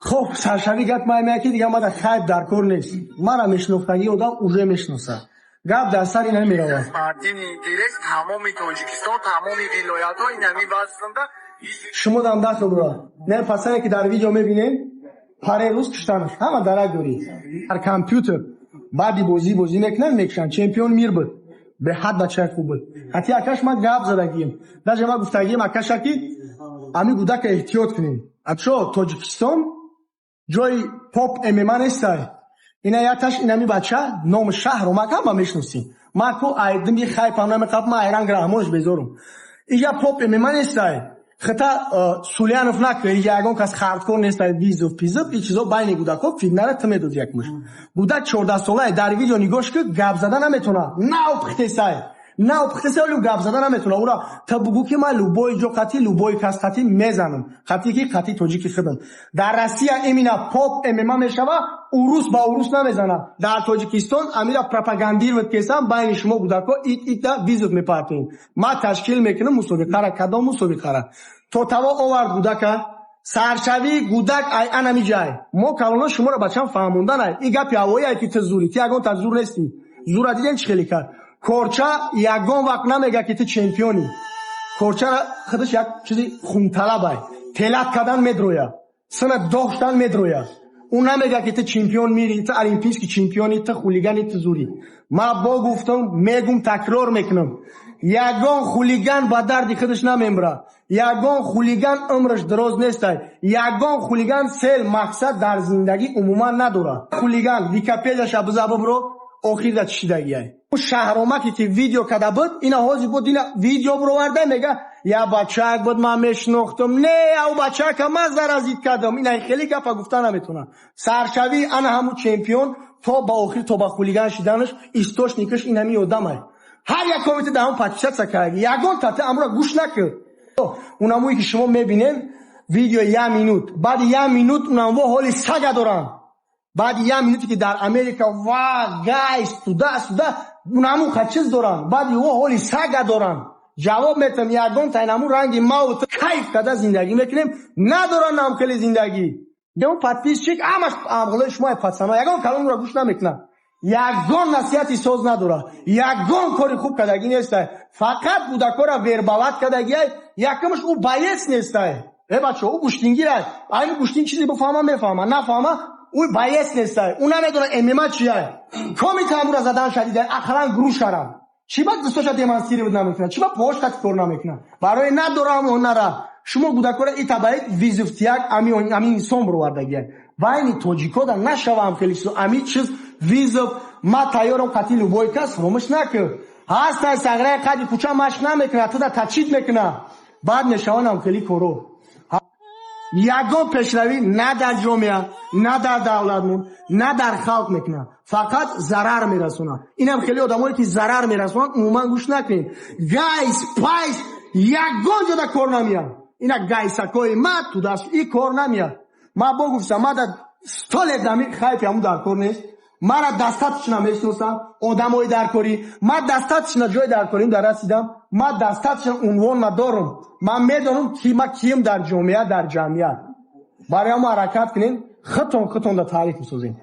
خب سرشوی گپ ما که دیگه ما در خیب در کار نیست. ما را میشناختگی آدم اوزه میشناسه. گپ در سر اینا میروه. مارتین دیرکت تمام تاجیکستان تمام ولایت ها اینا میبستند. شما دام دست برو. نه پسری که در ویدیو میبینین پاره روز کشتنش همه درک داری. در کامپیوتر بعدی بازی میکنن چمپیون میر بود. به حد بچه خوب بود. حتی اکش ما گپ زدگیم. در جمع گفتگیم اکش کی امی گوده که احتیاط کنیم. اچو تاجیکستان جای پاپ امیمان استای. اینا یاتش اینمی بچه نام شهر و مکان ما میشناسیم. ما کو ایدم یه خیلی پامنام قبل ما ایران گراموش بذارم. اینجا پاپ امیمان استای. خطا سولیانوف نکردی یکون کس خردکن نیستای ویزو پیزو این چیزا بین گوده کو فیلم تمه داد یکمش. گوده 14 ساله در ویدیو نگاش که گپ زدن نمیتونه. نه پختسای. نه پختسای لو گپ زدن نمیتونه. اورا تا بگو که ما لوبای جو قتی لوبای کس قتی میزنم. قتی کی قتی توجیکی خدم. در روسیه امینا پاپ امیما میشوه اوروس با اوروس نمیزنه. در تاجیکستان امیرا پروپاگاندیر و کسان بین شما گوده کو ایتا ویزو میپارتین. ما تشکیل میکنم مسابقه را کدام مسابقه را. تو توا آورد گوده که سرشوی گودک ای انمی جای ما کلونا شما را بچم فهموندن ای این گپی هوایی ای که تزوری تی اگون تزور نیستی زور دیدن چه خیلی کرد کورچا یگون وقت نمیگه که تو چمپیونی کورچا خودش یک چیزی خون طلبه تلات کردن مدرویا سن داشتن مدرویا اون نمیگه که تو چمپیون میری تو المپیسکی چمپیونی تو خولیگانی تزوری ما با گفتم میگم تکرار میکنم یگان خولیگان با درد خودش نمیمره یگان خولیگان عمرش دراز نیست یگان خولیگان سل مقصد در زندگی عموما نداره خولیگان ویکی‌پدیاش ابزاب برو آخر در چیدگی ای اون شهرامکی که ویدیو کده بود اینا حاضر بود اینا ویدیو برو ورده میگه یا بچه بود من میشناختم نه او بچه که من زرازید کردم اینا خیلی گپا گفتن نمیتونه سرشوی انا همون چمپیون تو با آخر تو با خولیگان شدنش استوش نیکش اینا میودمه هر یک کمیته در اون پاتیشت سکرگی یگان تاته امرا گوش نکرد اونمویی که شما میبینین ویدیو 1 مینوت بعد 1 مینوت اونم و حالی سگ دارن بعد 1 مینوتی که در امریکا وا گایز تودا اونمو خچز دارن بعد و حالی سگ دارن جواب میتم یگان تا اینمو رنگی موت کیف کده زندگی میکنیم ندارن نام کلی زندگی اون پاتیش چک همش عمله شما پاتسنا یگان کلام رو گوش نمیکنن یگان نصیحتی سوز نداره یگان کاری خوب کدگی نیست فقط بودکورا وربالات کدگی یکمش او بایس نیست ای بچه او گوشتینگیر این گوشتین چیزی بفهمه میفهمه نفهمه او بایس نیست اون نمیدونه امیما چیه کمی تامور زدن شدیده اخرا گروش کردن چی بعد دستش دیمانستری بود نمیکنه چی بعد پوش کات کار نمیکنه برای ندارم اون نرا شما بودکورا ای تبعید ویزوفتیاک امین سوم رو وردگی وایمی توجیکو دا نشوام خلیسو امی چیز ویزو ما تایورم قتیل بوی کس رومش نکرد هست سگره قدی کوچه مش نمیکنه تو دا تچید میکنه بعد نشوانم خیلی کرو یگان پیشروی نه در جامعه نه در دولتمون نه در خلق میکنه فقط ضرر میرسونه اینم خیلی آدمایی که ضرر میرسونن عموما گوش نکنین گایس پایس یگان جدا کار نمیاد اینا گایسکای ما تو دست این کار نمیاد ما با گفتم ما در سال دمی خیلی همون در کار نیست ما را دستاتش نمیشناسم آدمای در کاری ما دستاتش جای در کاریم در رسیدم ما دستاتش عنوان ندارم من میدونم کی ما کیم در جامعه در جمعیت برای ما حرکت کنین خطون در تاریخ بسازین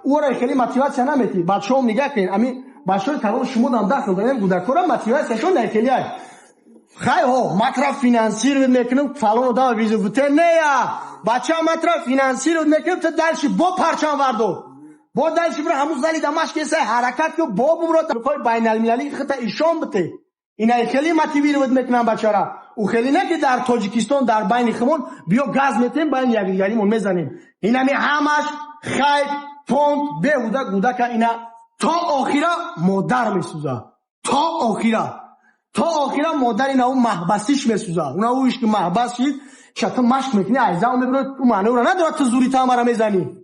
او را خیلی موتیواسیون نمیدی بچه‌ها نگاه کنین همین بچه‌ها کلام شما دارن داخل دارن گودار کارا موتیواسیون در خیلی خیلی ها مطرح فینانسیر میکنم فلان و دا ویزو بوده نه یا بچه مطرح فینانسیر میکنم تا دلشی با پرچم وردو با دلشی برای همون زلی دمشق که حرکت که با برو تا بین المللی خطا ایشان بته اینا خیلی موتیویر بود میکنم بچه را او خیلی نه که در تاجیکستان در بین خمون بیا گاز میتیم بین یگیگریمون میزنیم اینا می همش خیلی پوند بهوده گوده که اینا تا آخیره مادر میسوزه تا آخیره مادر اینا اون محبسیش میسوزه اونا اویش که محبس شید شکل مشک میکنی عیزه میبرد اون معنی رو ندارد تو زوری تا مرا میزنی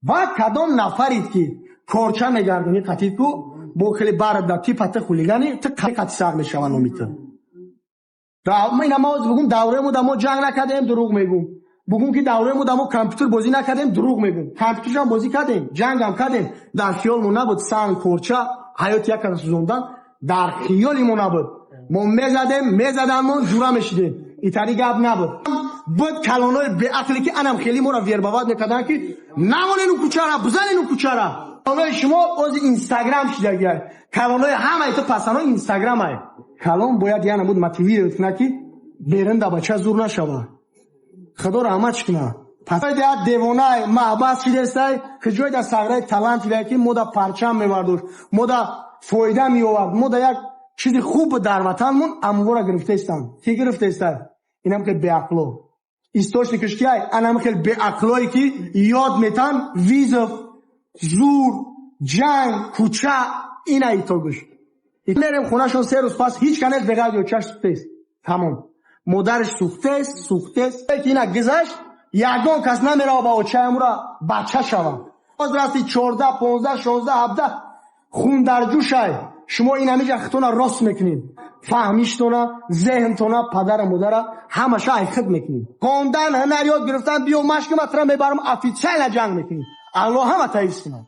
و کدام نفرید که کورچه میگردونی قطید کو با خیلی برد در تی پته خولیگانی تا قطی سر میشون نمیته اینا ما بگم دوره مو دمو جنگ نکردیم دروغ میگم بگم که دوره مو دمو کامپیوتر بازی نکردیم دروغ میگم کامپیوتر هم بازی کردیم جنگ هم کردیم در خیالمون نبود سنگ کورچه حیات یک کس سوزوندن در خیالیمون نبود ما میزدم جورا میشیدیم این طریق گپ نبود بود کلانای به عقلی که انم خیلی ما را ویربابات میکردن که نمونین اون کوچه را بزنین اون کوچه را. کلانای شما از اینستاگرام شده گیر، کلانای همه ایتو پسنا اینستاگرام های. کلان باید یعنی بود ماتیوی رفتنه که بیرنده بچه زور نشوه. خدا رحمتش کنه. پس باید دیوانه محبس شده است که جای در سغره تلنت وی که مو در پرچم میوردوش، مو در فایده میوورد، مو در یک چیزی خوب در وطنمون امور را گرفته استن. کی گرفته است؟ اینم که به عقلو استوش نکشتی های انم خیلی به عقلایی که یاد میتن ویزو زور جنگ کوچه این ایتو گوش میریم خونه شون 3 روز پس هیچ کنه بغیر جو چش سوخته است. تمام مادرش سوخته است اینا گذشت یگان کس نمیره با اوچه امورا بچه شوه باز راستی 14 15 16 17 خون در جوش های شما این همیشه اختونا راست میکنید فهمیشتونا ذهنتونا پدر مادر همش ایخد میکنید خواندن هنر یاد گرفتن بیو مشک مطرح میبرم افیچل جنگ میکنید الله همه تاییز کنه.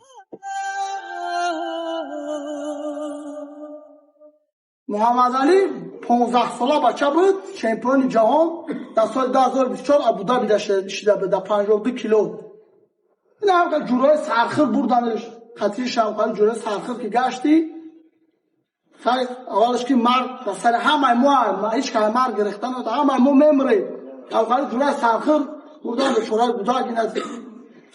محمد علی 15 ساله بچه بود چمپیون جهان در سال 2024 ابودابی داشته به 52 کیلو این هم جورای سرخر بردنش خطیر شمخانی جورای سرخر که گشتی سر اولش که مرد سر همه ما هیچ که مرد گرفتن همه ما میمره اول جورای سرخر بردن به شورای بوداگی نزد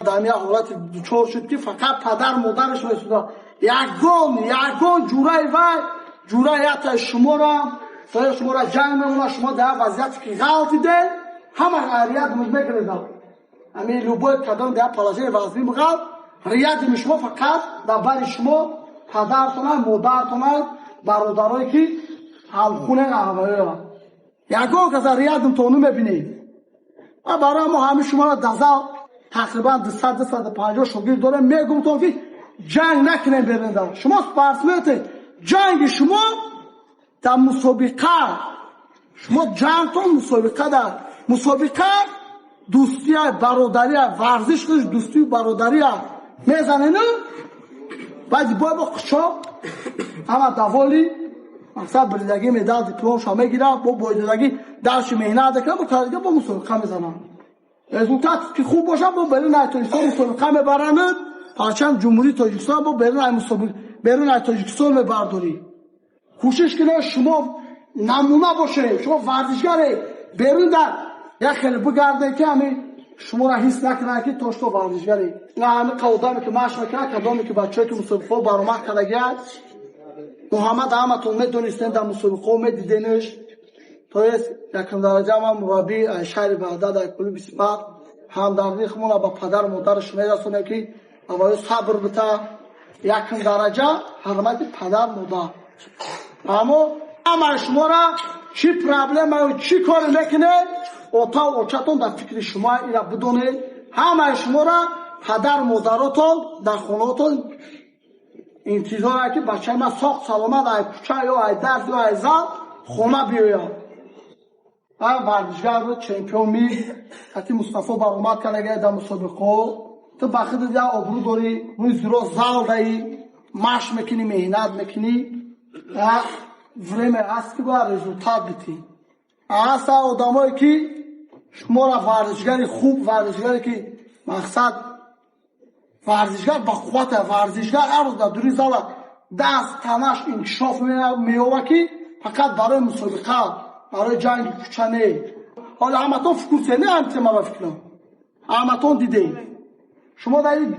در میه حالت دوچار شد که فقط پدر مادرش رسوده یکگون جورای وای جورای حتی شما را جنگ میمونه شما در وضعیت که غلطی ده همه ریاد مزمه داد همین لوبوی کدام در پالازه وزنی بغل ریاد شما فقط در بر شما پدرتونه مادرتونه برادرایی که همخونه قهوه یکگون که ریاد تونو میبینید برای ما همه شما را دزا تقریبا 250 شاگرد داره میگم تو که جنگ نکنین برنده شما سپارسمنت جنگ شما در مسابقه شما جنگتون مسابقه در مسابقه دوستی برادری ورزش کش دوستی برادری میزنه نه بعد باید با قشا همه دوالی مقصد بریدگی میدال دیپلوم شما میگیره با بایدگی درش مهنت دکنه با کارگه با مسابقه میزنن رزولتات که خوب باشه با برین تاجیکستان مسابقه میبرند پرچم جمهوری تاجیکستان با برین تاجیکستان میبرداری کوشش کنه شما نمونه باشه شما ورزشگره برین در یک خیلی بگرده که همین شما را حس نکنه که توش تو ورزشگری نه همه قودامی که مشق میکنه کدامی که بچه که مسابقه برآمد کردگی محمد همتون میدونستین در مسابقه میدیدینش تو یکم درجه هم مربی شهر بغداد در کلوب سپاه همدردی خمون با پدر مادرش میرسونه که اول صبر بته یکم درجه حرمت پدر مادر اما شما را چی پرابلم و چی کار میکنه اوچاتون در فکر شما اینا بدونه همه شما را پدر مادراتون در خونهاتون انتظاره که بچه ما ساخت سلامت ای کوچه یا ای درد یا ای زن خونه بیاید ورزشگر بود چمپیون می حتی مصطفی برآمد کرده در مسابقه تو بخید دیگه آبرو داری اون زیرا زال دایی مشق میکنی مهنت میکنی ورمه هست که باید رزولتات بیتی اصلا آدمایی که شما را ورزشگری خوب ورزشگری که مقصد ورزشگر با قوت ورزشگر هر روز در دوری زال دست تنش انکشاف میوه که فقط برای مسابقه برای جنگ کوچه نه حالا همتون فکر نه انتما با فکرم همتون دیده شما در این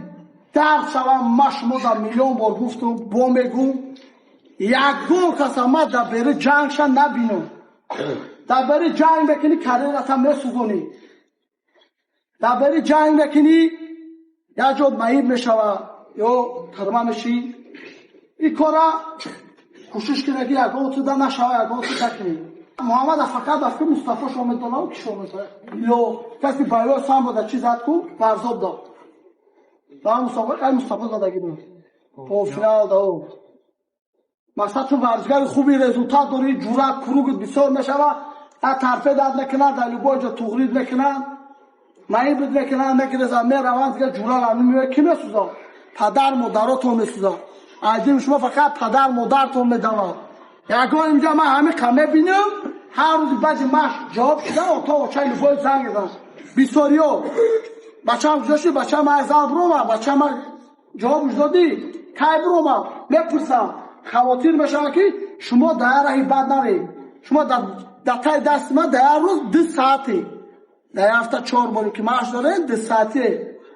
درد شوم ما شما در میلیون بار گفتم با میگم یکگون کس همه در بره جنگشن نبینم در بره جنگ بکنی کریرت هم نسوزونی در بره جنگ بکنی یا جد معیب میشوه یا ترمه میشی این کارا کوشش کنه که یکگون تو در نشوه یکگون تو تکنی محمد فقط دفعه مصطفی شما میدونم که شما میدونم یا کسی بایوه سام رو در چیز زد کو فرزاد داد در مسابقه که مصطفی زدگی بود تو فینال داد مقصد چون ورزشگر خوبی رزولتات داری جورت کروگت بسیار میشوه تا طرفه داد نکنن در لبای جا تغرید نکنن مایی بود نکنن نگرزن میروند که جورت رو میوه کی میسوزن پدر مادراتون میسوزن عجیب شما فقط پدر مادرتون میدونن یکگاه اینجا من همه کمه بینم هر روز بعد ماش جواب شدن اتاق چای لبای زنگ زدن بیساریو بچه‌م جوشی بچه‌م از بروما بچه‌م جواب دادی کی بروما میپرسم خواتیر میشن که شما در راه بد نری شما در تای دست ما در روز 2 ساعتی در هفته 4 باری که معاش دارین 2 ساعتی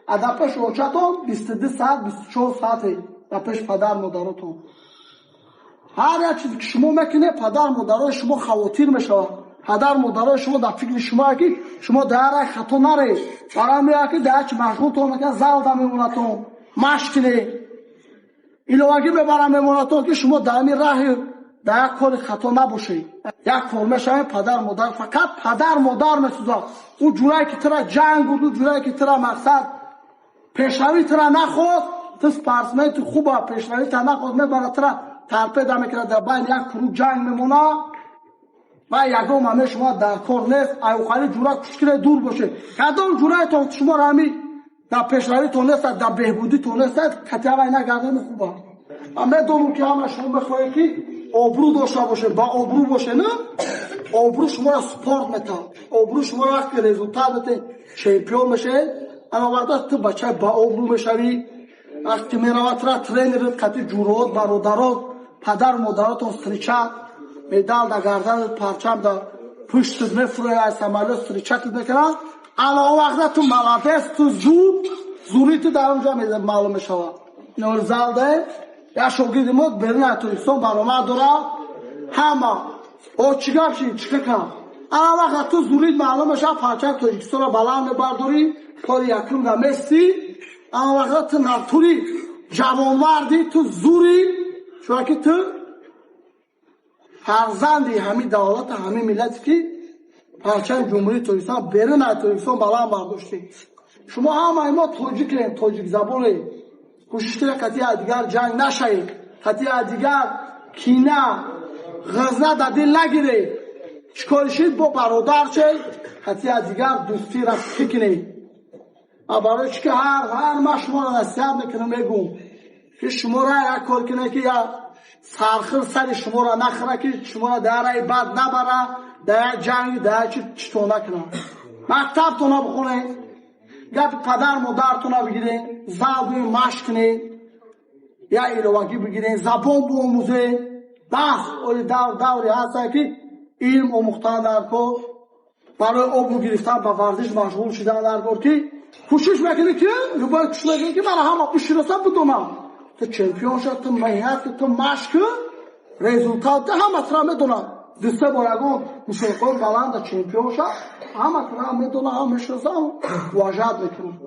ادپش اوچاتون 22 ساعت 24 ساعتی دپش پدر مادرتون هر یک چیزی که شما میکنه پدر مادرای شما خواتیر میشه پدر مادرای شما در فکر شما که شما در راه خطا نری برای میگه که در چه مشغولتون میکنه زال میمونتون مشکلی ایلواگی ببرم میمونتون که شما در این راه در یک کار خطا نباشید یک کار میشه پدر مادر فقط پدر مادر میسوزه اون جورایی که ترا جنگ بود اون جورایی که ترا مقصد پیشروی ترا نخواست تو سپارسمنت خوبه پیشروی ترا نخواست میبره ترا ترپید میکنه در بین یک کرو جنگ میمونه و یکم همه شما در کار نیست ایوخالی جورا کشکل دور باشه کدام جورایی تا شما رامی در پیشروی تو نیست در بهبودی تو نیست کتیابه نگرده خوبه همه دونو که همه شما بخواهی که آبرو داشته باشه با آبرو باشه نه آبرو شما را سپورت میده آبرو شما را وقتی رزولتات بده چمپیون میشه اما وقتی تو بچه با آبرو میشوی وقتی میروید را ترینرت کتی جورات برادرات پدر مادرات استریچه مدال در گردن پرچم در پشتت میفروی از سمالیت استریچت میکنن اما وقتی تو ملادست تو زوری تو در اونجا معلوم میشود نورزالده یا شوگیدی مود برنه تویستون برامه داره همه او چیگاه بشید چیگه کن اما وقت تو زورید معلوم میشه پرچم تویستون را بلند میبرداری پاری یکم در مستی اما وقت تو نفتوری جوانوردی تو زوری شوه که تو فرزندی همین دولت همین ملت که پرچم جمهوری تویستان برنه تویستون بلند برداشتی شما همه ما توجیک زبانی کوشش کنید کتی دیگر جنگ نشید کتی دیگر کینه غزنه در دل نگیرید چیکارشید با برادر شید کتی دیگر دوستی را کنید برای که هر ما شما را نصیحت میکنم میگم که شما را یک کار کنه که یا سرخر سر شما را نخره که شما را در راه بد نبره در جنگ در چطور نکنه مکتبتون را بخونید گپ پدر مادرتون را بگیرین زال بین مشق کنید یا ایلواگی بگیرین زبان بآموزید بس دوری هست که علم آموختن در کار برای آبرو گرفتن به ورزش مشغول شدن در کار که کوشش میکنی که روبای کوشش میکنی که من همه بشناسم بدونم تو چمپیون شد تو مهیت تو مشق رزولتات همه ترا میدونم دوسته باید موسیقی بلند چمپیون شد همه ترا میدونم هم میشناسم واجد میکنم